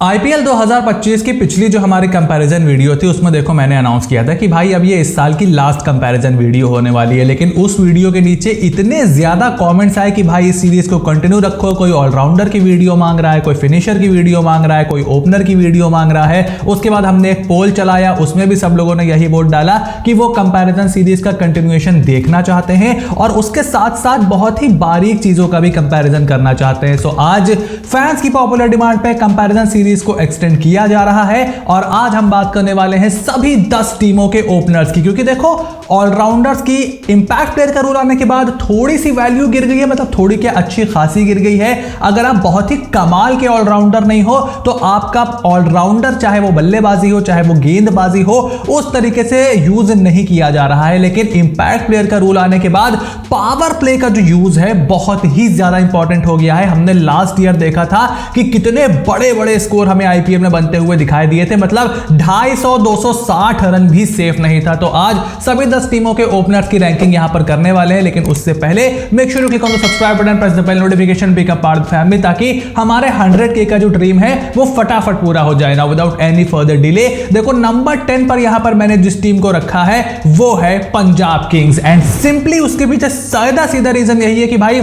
IPL 2025 की पिछली जो हमारी कंपैरिजन वीडियो थी उसमें देखो मैंने अनाउंस किया था कि भाई अब ये इस साल की लास्ट कंपैरिजन वीडियो होने वाली है, लेकिन उस वीडियो के नीचे इतने ज्यादा कमेंट्स आए कि भाई इस सीरीज को कंटिन्यू रखो। कोई ऑलराउंडर की वीडियो मांग रहा है, कोई फिनिशर की वीडियो मांग रहा है, कोई ओपनर की वीडियो मांग रहा है। उसके बाद हमने एक पोल चलाया, उसमें भी सब लोगों ने यही वोट डाला कि वो कंपैरिजन सीरीज का कंटिन्यूएशन देखना चाहते हैं और उसके साथ साथ बहुत ही बारीक चीजों का भी कंपैरिजन करना चाहते हैं। सो आज फैंस की पॉपुलर डिमांड पे कंपैरिजन सीरीज को एक्सटेंड किया जा रहा है और आज हम बात करने वाले हैं सभी 10 टीमों के ओपनर्स की, क्योंकि देखो ऑलराउंडर्स की इंपैक्ट प्लेयर का रूल आने के बाद थोड़ी सी वैल्यू गिर गई है, मतलब थोड़ी क्या अच्छी खासी गिर गई है। अगर आप बहुत ही कमाल के ऑलराउंडर नहीं हो तो आपका ऑलराउंडर चाहे वो बल्लेबाजी हो चाहे वो गेंदबाजी हो उस तरीके से यूज नहीं किया जा रहा है। लेकिन इंपैक्ट प्लेयर का रूल आने के बाद पावर प्ले का जो यूज है बहुत ही ज्यादा इंपॉर्टेंट हो गया है। हमने लास्ट ईयर देखा था कि कितने बड़े बड़े स्कोर हमें आईपीएल में बनते हुए दिखाई दिए थे, मतलब 250-260 रन भी सेफ नहीं था। तो आज सभी 10 टीमों के ओपनर्स की रैंकिंग यहां पर करने वाले हैं, लेकिन उससे पहले make sure you click on the subscribe button, press the bell notification, become part of the family, ताकि हमारे 100K का जो ड्रीम है वो फटाफट पूरा हो जाए ना विदाउट एनी फर्दर डिले। देखो नंबर 10 पर यहां पर मैंने जिस टीम को रखा है वो है पंजाब किंग्स एंड सिंपली उसके पीछे सीधा सीधा रीजन यही है कि भाई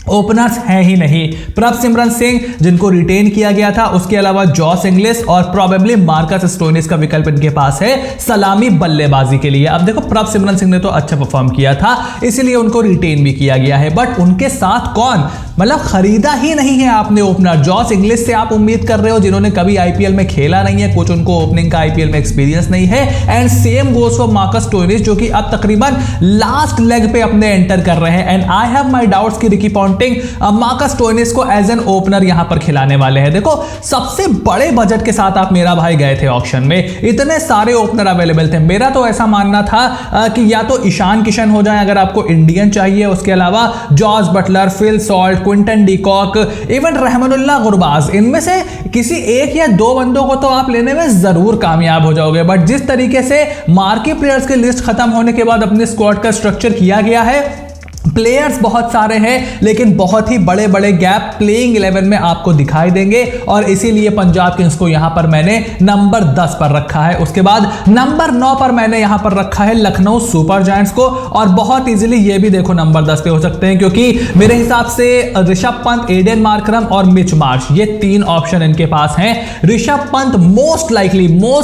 ओपनर्स हैं ही नहीं। प्रभसिमरन सिंह जिनको रिटेन किया गया था, उसके अलावा जॉस इंग्लिश और प्रोबेबली मार्कस स्टोइनिस का विकल्प इनके पास है सलामी बल्लेबाजी के लिए। अब देखो प्रभसिमरन सिंह ने तो अच्छा परफॉर्म किया था इसीलिए उनको रिटेन भी किया गया है, बट उनके साथ कौन, मतलब खरीदा ही नहीं है आपने ओपनर। जॉस इंग्लिश से आप उम्मीद कर रहे हो जिन्होंने कभी आईपीएल में खेला नहीं है, कुछ उनको ओपनिंग का आईपीएल में एक्सपीरियंस नहीं है। And same goes for Marcus Stoinis जो कि अब तकरीबन लास्ट लेग पे अपने एंटर कर रहे हैं। And I have my doubts कि रिकी पॉन्टिंग मार्कस स्टोइनिस को एज एन ओपनर यहां पर खिलाने वाले हैं। देखो सबसे बड़े बजट के साथ आप मेरा भाई गए थे ऑक्शन में, इतने सारे ओपनर अवेलेबल थे। मेरा तो ऐसा मानना था कि या तो ईशान किशन हो जाए अगर आपको इंडियन चाहिए, उसके अलावा George Buttler, Phil Salt, Quinton de Kock, even Rahmanullah Gurbaz, इनमें से किसी एक या दो बंदों को तो आप लेने में जरूर कामयाब हो जाओगे। बट जिस तरीके से मार्की प्लेयर्स की लिस्ट खत्म होने के बाद अपने स्क्वाड का स्ट्रक्चर किया गया है, प्लेयर्स बहुत सारे हैं लेकिन बहुत ही बड़े बड़े गैप प्लेइंग 11 में आपको दिखाई देंगे और इसीलिए पंजाब किंग्स को यहां पर मैंने नंबर 10 पर रखा है। उसके बाद नंबर 9 पर मैंने यहां पर रखा है लखनऊ सुपर जायंट्स को, और बहुत इजीली ये भी देखो नंबर 10 पे हो सकते हैं क्योंकि मेरे हिसाब से ऋषभ पंत, एडन मार्करम और मिच मार्श, ये 3 ऑप्शन इनके पास हैं। Rishabh Pant most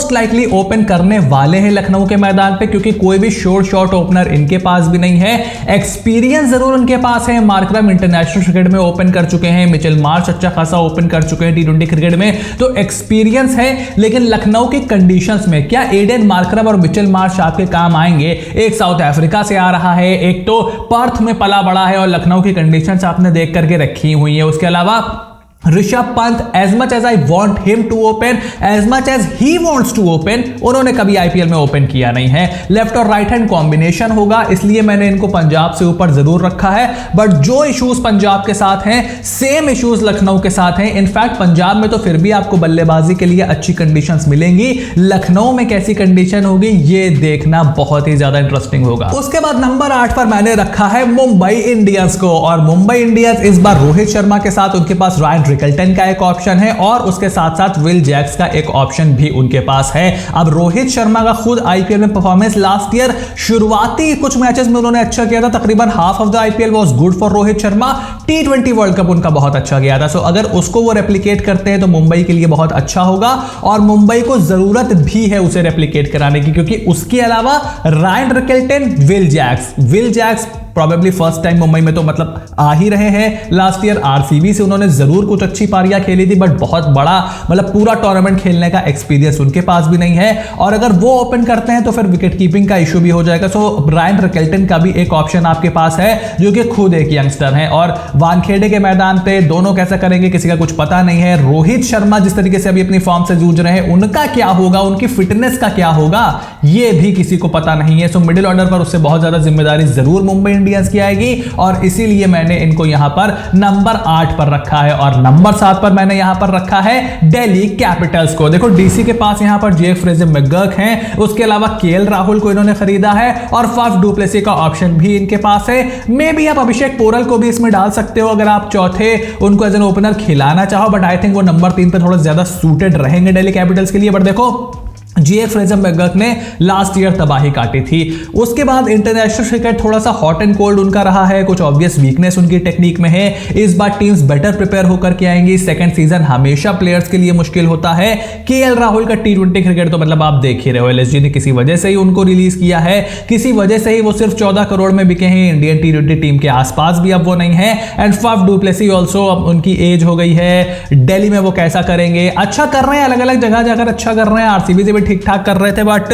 likely open करने वाले हैं लखनऊ के मैदान पे, क्योंकि कोई भी शॉर्ट ओपनर इनके पास भी नहीं है। एक्सपीरियंस जरूर उनके पास है, मार्करम इंटरनेशनल क्रिकेट में ओपन कर चुके हैं, मिचेल मार्श अच्छा खासा ओपन कर चुके हैं टी20 क्रिकेट में, तो एक्सपीरियंस है। लेकिन लखनऊ की कंडीशंस में क्या एडन मार्करम और मिचेल मार्श आपके काम आएंगे? एक साउथ अफ्रीका से आ रहा है, एक तो पर्थ में पला बड़ा है और लखनऊ की कंडीशंस आपने देख करके रखी हुई है। उसके अलावा Rishabh Pant, as much as I want him to open, as much as he wants to open, उन्होंने कभी आईपीएल में ओपन किया नहीं है। लेफ्ट और राइट हैंड कॉम्बिनेशन होगा, इसलिए मैंने इनको पंजाब से ऊपर जरूर रखा है। बट जो इश्यूज पंजाब के साथ हैं सेम इश्यूज लखनऊ के साथ हैं। इनफैक्ट पंजाब में तो फिर भी आपको बल्लेबाजी के लिए अच्छी कंडीशंस मिलेंगी, लखनऊ में कैसी कंडीशन होगी ये देखना बहुत ही ज्यादा इंटरेस्टिंग होगा। उसके बाद नंबर 8 पर मैंने रखा है मुंबई इंडियंस को, और मुंबई इंडियंस इस बार रोहित शर्मा के साथ उनके पास रायन रिकल्टन का एक ऑप्शन है और उसके साथ साथ विल जैक्स का एक ऑप्शन भी उनके पास है। अब रोहित शर्मा का खुद आईपीएल में परफॉर्मेंस लास्ट ईयर शुरुआती कुछ मैचेस में उन्होंने अच्छा किया था, तकरीबन half of the IPL was good for Rohit Sharma. T20 world cup उनका बहुत अच्छा गया था, सो अगर उसको वो रेप्लिकेट करते हैं तो मुंबई के लिए बहुत अच्छा होगा और मुंबई को जरूरत भी है उसे रेप्लिकेट कराने की, क्योंकि उसके अलावा Ryan Rickelton, Will Jacks probably first time Mumbai में तो मतलब आ ही रहे हैं। लास्ट ईयर आरसीबी से उन्होंने जरूर कुछ अच्छी पारियां खेली थी, बट बहुत बड़ा मतलब पूरा टूर्नामेंट खेलने का एक्सपीरियंस उनके पास भी नहीं है। और अगर वो ओपन करते हैं तो फिर विकेट कीपिंग का इशू भी हो जाएगा। सो रायन रिकल्टन का भी एक ऑप्शन आपके पास है जो कि खुद एक यंगस्टर है, और वानखेड़े के मैदान पे दोनों कैसा करेंगे किसी का कुछ पता नहीं है। रोहित शर्मा जिस तरीके से अभी अपनी फॉर्म से जूझ रहे हैं उनका क्या होगा, उनकी फिटनेस का क्या होगा ये भी किसी को पता नहीं है। सो मिडिल ऑर्डर पर उससे बहुत ज्यादा जिम्मेदारी जरूर मुंबई इंडियंस की आएगी और इसीलिए मैंने इनको यहां पर नंबर 8 पर रखा है। और नंबर 7 पर मैंने यहां पर रखा है दिल्ली कैपिटल्स को। देखो डीसी के पास यहां पर जेफ फ्रेजर मैकगर्क हैं, उसके अलावा केएल राहुल को इन्होंने खरीदा है और फाफ डू प्लेसी का ऑप्शन भी इनके पास है। मे बी आप अभिषेक पोरल को भी इसमें डाल सकते हो अगर आप चौथे उनको एज एन ओपनर खिलाना चाहो, बट आई थिंक वो नंबर 3 पे थोड़ा ज्यादा सूटेड रहेंगे दिल्ली कैपिटल्स के लिए। बट देखो जेफ फ्रेजर मैकगर्क ने लास्ट ईयर तबाही काटी थी। उसके बाद इंटरनेशनल क्रिकेट थोड़ा सा हॉट एंड कोल्ड उनका रहा है, कुछ ऑब्वियस वीकनेस उनकी टेक्निक में है। इस बार टीम्स बेटर प्रिपेयर होकर के आएंगी। सेकंड सीजन हमेशा प्लेयर्स के लिए मुश्किल होता है। केएल राहुल का टी20 क्रिकेट तो मतलब आप देख ही रहे हो, एलएसजी ने किसी वजह से ही उनको रिलीज किया है, किसी वजह से ही वो सिर्फ 14 करोड़ में बिके हैं। इंडियन टी20 टीम के आसपास भी अब वो नहीं है। And Faf du Plessis also अब उनकी एज हो गई है। दिल्ली में वो कैसा करेंगे, अच्छा कर रहे हैं, अलग अलग जगह जाकर अच्छा कर रहे हैं, आरसीबी से भी ठीक ठाक कर रहे थे, बट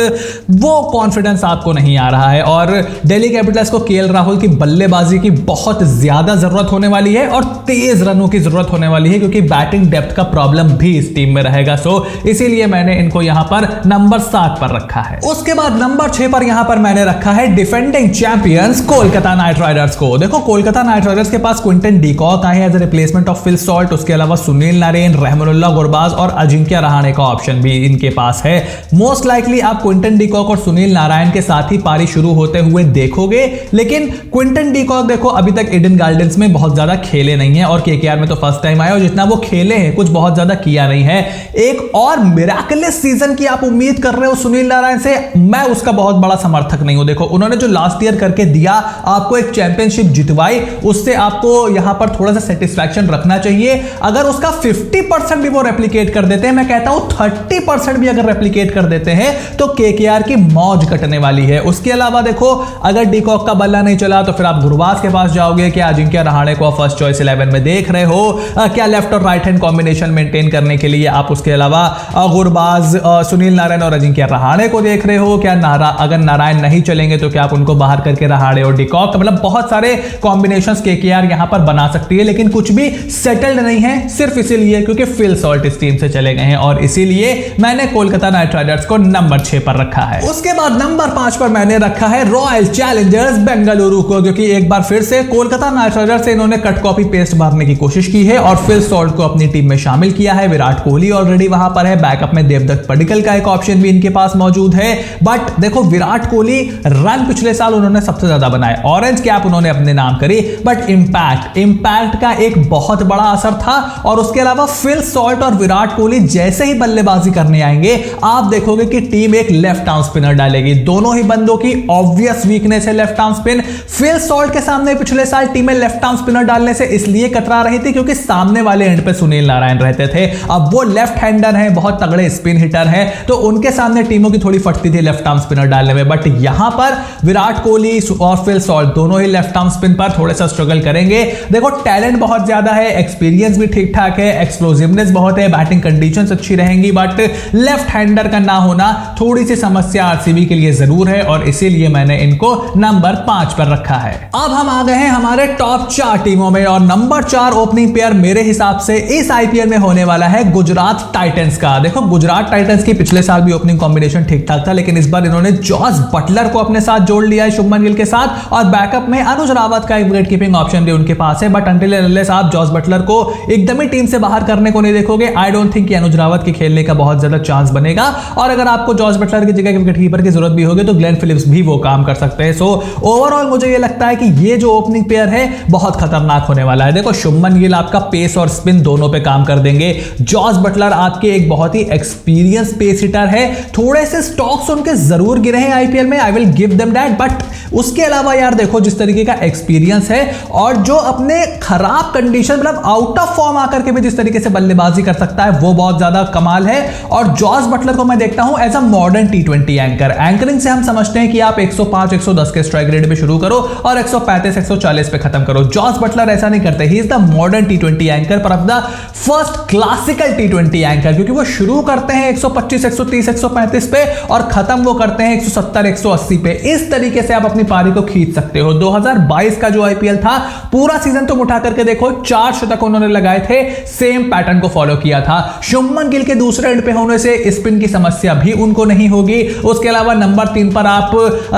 वो कॉन्फिडेंस आपको नहीं आ रहा है। और दिल्ली कैपिटल्स को केएल राहुल की बल्लेबाजी की बहुत ज्यादा जरूरत होने वाली है और तेज रनों की जरूरत होने वाली है, क्योंकि बैटिंग डेप्थ का प्रॉब्लम भी इस टीम में रहेगा। सो इसीलिए मैंने इनको यहां पर नंबर 7 पर रखा है। उसके बाद नंबर 6 पर यहां पर मैंने रखा है defending champions Kolkata night Riders को। देखो कोलकाता नाइट राइडर्स के पास क्विंटन डीकॉक आए हैं as a replacement of Phil Salt, उसके अलावा सुनील नारायण, रहमानुल्लाह गुरबाज और अजिंक्य रहाणे का ऑप्शन भी इनके पास है। मोस्ट लाइकली आप क्विंटन डीकॉक और सुनील नारायण के साथ ही पारी शुरू होते हुए देखोगे, लेकिन क्विंटन डीकॉक देखो अभी तक ईडन गार्डन्स में बहुत ज्यादा खेले नहीं है और केकेआर में तो फर्स्ट टाइम आए और जितना वो खेले हैं कुछ बहुत ज्यादा किया नहीं है। एक और मिराकुलस सीजन की आप उम्मीद कर रहे हो सुनील नारायण से, मैं उसका बहुत बड़ा समर्थक नहीं हूं। देखो उन्होंने जो लास्ट ईयर करके दिया, आपको एक चैंपियनशिप जितवाई, उससे आपको यहां पर थोड़ा सा सेटिस्फैक्शन रखना चाहिए। अगर उसका 50% भी वो रेप्लिकेट कर देते हैं, मैं कहता हूं 30% भी अगर रेप्लिकेट कर देते हैं तो केकेआर की मौज कटने वाली है। उसके अलावा देखो अगर डीकॉक का बल्ला नहीं चला तो फिर आप गुरबाज के पास जाओगे, क्या अजिंक्य रहाणे को फर्स्ट चॉइस 11 में देख रहे हो, क्या लेफ्ट और राइट हैंड कॉम्बिनेशन मेंटेन करने के लिए आप उसके अलावा गुरबाज, सुनील नारायण और अजिंक्य रहाणे को देख रहे हो, क्या अगर नारायण नहीं चलेंगे तो क्या आप उनको बाहर करके रहाणे और डीकॉक, मतलब बहुत सारे कॉम्बिनेशंस केकेआर यहां पर बना सकती है, लेकिन कुछ भी सेटल्ड नहीं है, सिर्फ इसीलिए क्योंकि फिल सॉल्ट इस टीम से चले गए हैं और इसीलिए मैंने कोलकाता नाइट राइडर्स को नंबर 6 पर रखा है। उसके बाद नंबर 5 पर मैंने रखा है रॉयल चैलेंजर्स बेंगलुरु को, क्योंकि एक बार फिर से कोलकाता नाइट राइडर्स से इन्होंने कट कॉपी पेस्ट मारने की कोशिश की है और फिल सॉल्ट को अपनी टीम में शामिल किया है। विराट कोहली ऑलरेडी वहां पर है, बैकअप में देवदत्त पडिक्कल का एक ऑप्शन भी इनके पास मौजूद है। बट देखो विराट कोहली रन पिछले साल उन्होंने सबसे ज्यादा बनाए, ऑरेंज कैप उन्होंने अपने नाम करी, बट इंपैक्ट का एक बहुत बड़ा असर था। और उसके अलावा फिल सॉल्ट और विराट कोहली जैसे ही बल्लेबाजी करने आएंगे, आप देखोगे कि टीम एक लेफ्ट आर्म स्पिनर डालेगी। दोनों ही बंदों की ऑब्वियस वीकनेस है left arm spin. Phil Salt के सामने पिछले साल टीमें लेफ्ट आर्म स्पिनर डालने से इसलिए कतरा रही थी क्योंकि सामने वाले एंड पे सुनील नारायण रहते थे। अब वो लेफ्ट हैंडर हैं, बहुत तगड़े स्पिन हिटर हैं, तो उनके सामने टीमों की थोड़ी फटती थी लेफ्ट आर्म स्पिनर डालने में। बट यहां पर विराट कोहली और फिल सॉल्ट दोनों ही लेफ्ट आर्म स्पिन पर थोड़ा सा स्ट्रगल करेंगे। देखो टैलेंट बहुत ज्यादा है, एक्सपीरियंस भी ठीक ठाक है, एक्सप्लोसिवनेस बहुत है, बैटिंग कंडीशंस अच्छी रहेंगी, बट लेफ्ट हैंडर का ना होना थोड़ी सी समस्या आरसीबी के लिए जरूर है और इसीलिए मैंने इनको नंबर 5 पर रखा है। अब हम आ गए हैं हमारे टॉप 4 टीमों में और नंबर 4 ओपनिंग पेयर मेरे हिसाब से इस आईपीएल में होने वाला है गुजरात टाइटंस का। देखो गुजरात टाइटंस की पिछले साल भी ओपनिंग कॉम्बिनेशन ठीक ठाक था, लेकिन इस बार इन्होंने जॉस बटलर को अपने साथ जोड़ लिया है शुभमन गिल के साथ और बैकअप में अनुज रावत का एक विकेट कीपिंग ऑप्शन भी उनके पास है। बट अंटिल अनलेस आप जॉस बटलर को एकदम ही टीम से बाहर करने को नहीं देखोगे, आई डोंट थिंक कि अनुज रावत के खेलने का बहुत ज्यादा चांस बनेगा। और अगर आपको जॉस बटलर की जगह विकेट कीपर की जरूरत भी होगी तो ग्लेन फिलिप्स भी वो काम कर सकते हैं। सो ओवरऑल मुझे ये लगता है कि ये जो ओपनिंग पेयर है बहुत खतरनाक होने वाला है। देखो शुभमन गिल आपका पेस और स्पिन दोनों पे काम कर देंगे, जॉस बटलर आपके एक बहुत ही एक्सपीरियंस पेस हिटर है, थोड़े से स्टॉक्स उनके जरूर गिरे हैं आईपीएल में, I will give them that, but उसके अलावा यार देखो जिस तरीके का एक्सपीरियंस है और जो अपने खराब कंडीशन मतलब आउट ऑफ फॉर्म आकर के भी जिस तरीके से बल्लेबाजी कर सकता है वो बहुत ज्यादा कमाल है। और जॉस बटलर को मैं देखता हूं एज अ मॉडर्न टी20 एंकर। एंकरिंग से हम समझते हैं कि आप 105 110 के स्ट्राइक रेट पे शुरू करो और 135 140 पे खत्म करो। जॉस बटलर ऐसा नहीं करते, ही इज द मॉडर्न टी20 एंकर पर ऑफ द फर्स्ट क्लासिकल टी20 एंकर, क्योंकि वो शुरू करते हैं 125 130 135 पे और खत्म वो करते हैं 170 180 पे। इस तरीके से आप अपनी पारी को खींच सकते हो। 2022 का जो आईपीएल था पूरा सीजन तुम उठा करके देखो, 4 शतक उन्होंने लगाए थे, सेम पैटर्न को फॉलो किया था। शुभमन गिल के दूसरे एंड पे होने से स्पिन की समस्या भी उनको नहीं होगी। उसके अलावा नंबर 3 पर आप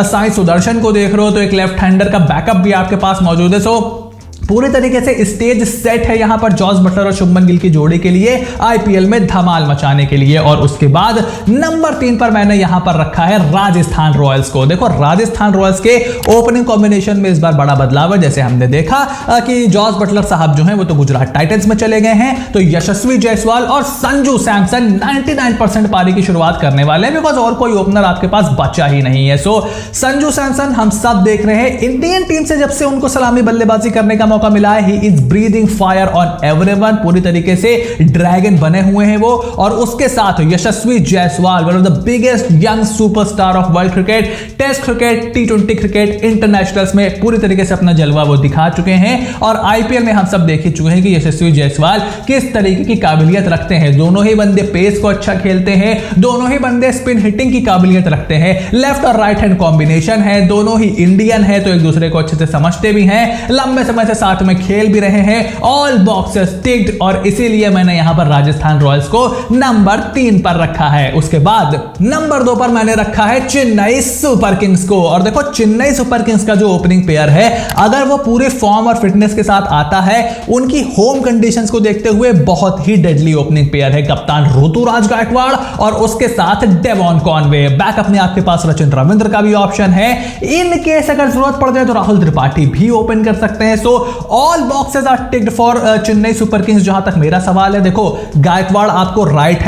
साई सुदर्शन को देख रहे हो, तो एक लेफ्ट हैंडर का बैकअप भी आपके पास मौजूद है। सो पूरी तरीके से स्टेज सेट है यहां पर जॉस बटलर और शुभमन गिल की जोड़ी के लिए आईपीएल में धमाल मचाने के लिए। और उसके बाद नंबर 3 पर मैंने यहां पर रखा है राजस्थान रॉयल्स को। देखो राजस्थान रॉयल्स के ओपनिंग कॉम्बिनेशन में इस बार बड़ा बदलाव है। जैसे हमने देखा कि जॉस बटलर साहब जो हैं वो तो गुजरात टाइटंस में चले गए हैं, तो यशस्वी जायसवाल और संजू सैमसन 99% पारी की शुरुआत करने वाले हैं, बिकॉज और कोई ओपनर आपके पास बचा ही नहीं है। सो संजू सैमसन हम सब देख रहे हैं, इंडियन टीम से जब से उनको सलामी बल्लेबाजी करने का मौका मिला है, he is breathing fire on everyone. पूरी तरीके से ड्रैगन बने हुए हैं वो। और उसके साथ Yashasvi Jaiswal, one of the biggest young superstar of world cricket, test cricket, टी20 क्रिकेट, इंटरनेशनल्स में पूरी तरीके से अपना जलवा वो दिखा चुके हैं। और आईपीएल में हम सब देख ही चुके हैं कि यशस्वी जायसवाल किस तरीके की काबिलियत रखते हैं। दोनों ही बंदे पेस को अच्छा खेलते हैं, दोनों ही बंदे स्पिन हिटिंग की काबिलियत रखते हैं, लेफ्ट और राइट हैंड कॉम्बिनेशन है, दोनों ही इंडियन है तो एक दूसरे को अच्छे से समझते भी हैं, लंबे समय से साथ में खेल भी रहे हैं, ऑल बॉक्सेस टिक्ड। और इसीलिए मैंने यहां पर राजस्थान रॉयल्स को नंबर 3 पर रखा है। उसके बाद नंबर 2 पर मैंने रखा है चेन्नई सुपर किंग्स को। और देखो चेन्नई सुपर किंग्स का जो ओपनिंग पेयर है, अगर वो पूरे फॉर्म और फिटनेस के साथ आता है, उनकी होम कंडीशंस को देखते हुए बहुत ही डेडली ओपनिंग पेयर है। कप्तान ऋतुराज गायकवाड़ और उसके साथ डेवॉन कॉनवे। बैकअप में आपके पास रचिन रविंद्र का भी ऑप्शन है। इन केस अगर जरूरत पड़ जाए तो राहुल त्रिपाठी भी ओपन कर सकते हैं। So all boxes are ticked for Chennai Super Kings. जहां तक मेरा सवाल है, देखो गायकवाड़ आपको राइट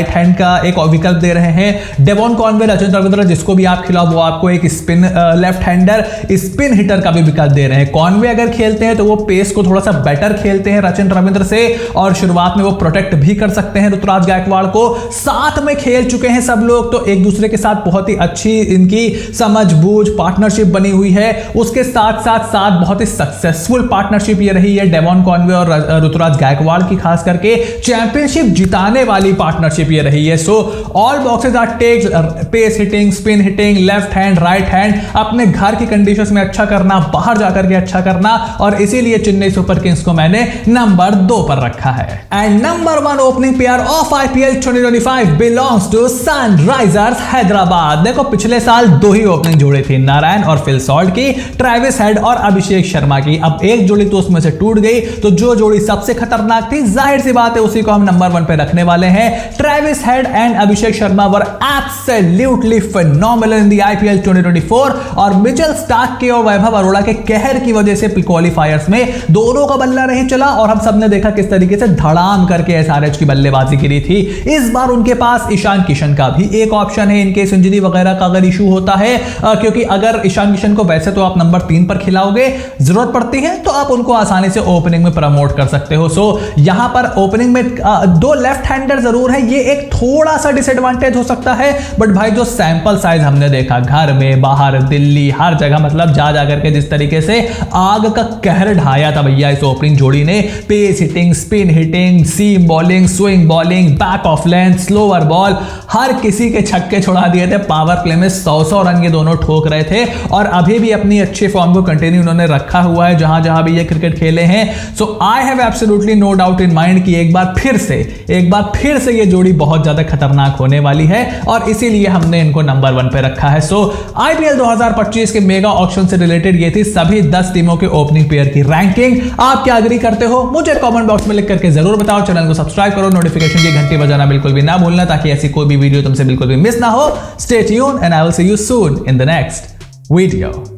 हैंड का एक विकल्प दे रहे हैं, डेवॉन कॉनवे, रचिन रविंद्र जिसको भी आप खिलाओ वो आपको एक spin left hander spin hitter का भी विकल्प दे रहे हैं। कॉनवे अगर खेलते हैं तो वो पेस को थोड़ा सा बेटर खेलते हैं रचिन रविंद्र से, और शुरुआत में वो प्रोटेक्ट भी कर सकते हैं ऋतुराज गायकवाड़ को। साथ में खेल चुके हैं सब लोग, तो एक दूसरे के साथ बहुत ही अच्छी इनकी समझ बूझ पार्टनरशिप बनी हुई है। उसके साथ साथ बहुत ही सक्सेसफुल पार्टनरशिप ये रही है डेवॉन कॉनवे और ऋतुराज गायकवाड़ की, खास करके चैंपियनशिप जिताने वाली पार्टनरशिप ये रही है। So all boxes are ticked, pace hitting, spin hitting, left hand, right hand, अपने घर की कंडीशंस में अच्छा करना, बाहर जाकर के अच्छा करना, और इसीलिए चेन्नई सुपर किंग्स को मैंने नंबर 2 पर रखा है। And number 1 opening pair of IPL 2025 belongs to Sunrisers Hyderabad. देखो पिछले साल 2 ही ओपनिंग जोड़ी थी, नारायण और फिल सॉल्ट की, ट्रेविस हेड और अभिषेक शर्मा की। अब एक जोड़ी तो उसमें से टूट गई, तो जो जोड़ी सबसे खतरनाक थी, जाहिर सी बात है उसी को हम नंबर 1 पे रखने वाले हैं। Travis head and Abhishek Sharma were absolutely phenomenal in the IPL 2024। और मिचेल स्टार्क के और वैभव अरोड़ा के कहर की वजह से क्वालिफायर्स में दोनों का बल्ला नहीं चला, और हम सबने देखा किस तरीके से धड़ाम करके एसआरएच की बल्लेबाजी गिरी थी। इस बार उनके पास ईशान किशन का भी एक ऑप्शन है, इनके इंजरी वगैरह का अगर इशू होता है, क्योंकि अगर ईशान किशन को वैसे तो आप नंबर 3 पर खिलाओगे, जरूरत पड़ती है तो आप उनको आसानी से ओपनिंग में प्रमोट कर सकते हो। सो यहां पर ओपनिंग में 2 लेफ्ट हैंडर जरूर है, ये एक थोड़ा सा डिसएडवांटेज हो सकता है, बट भाई जो सैंपल साइज हमने देखा घर में, बाहर, दिल्ली, हर जगह, मतलब जा करके जिस तरीके से आग का कहर ढाया था भैया इस ओपनिंग जोड़ी ने, pace hitting, spin hitting, seam bowling, swing bowling, back of length, slower ball, हर किसी के छक्के छुड़ा दिए थे। पावर प्ले में 100 रन ये दोनों ठोक रहे थे, और अभी भी अपनी अच्छे फॉर्म को कंटिन्यू उन्होंने रखा हुआ है जहां जहां भी ये क्रिकेट खेले हैं। So I have absolutely no doubt in mind कि एक बार फिर से ये जोड़ी बहुत ज्यादा खतरनाक होने वाली है, और इसीलिए हमने इनको नंबर 1 पे रखा है। सो आईपीएल 2025 के मेगा ऑक्शन से रिलेटेड ये थी सभी 10 टीमों के ओपनिंग पेयर की रैंकिंग। आप क्या एग्री करते हो मुझे कमेंट बॉक्स में लिख करके जरूर बताओ। चैनल को सब्सक्राइब करो, नोटिफिकेशन की घंटी बजाना बिल्कुल भी ना भूलना, ताकि ऐसी कोई भी वीडियो तुमसे बिल्कुल भी मिस ना हो। Stay tuned and I will see you soon in the next video.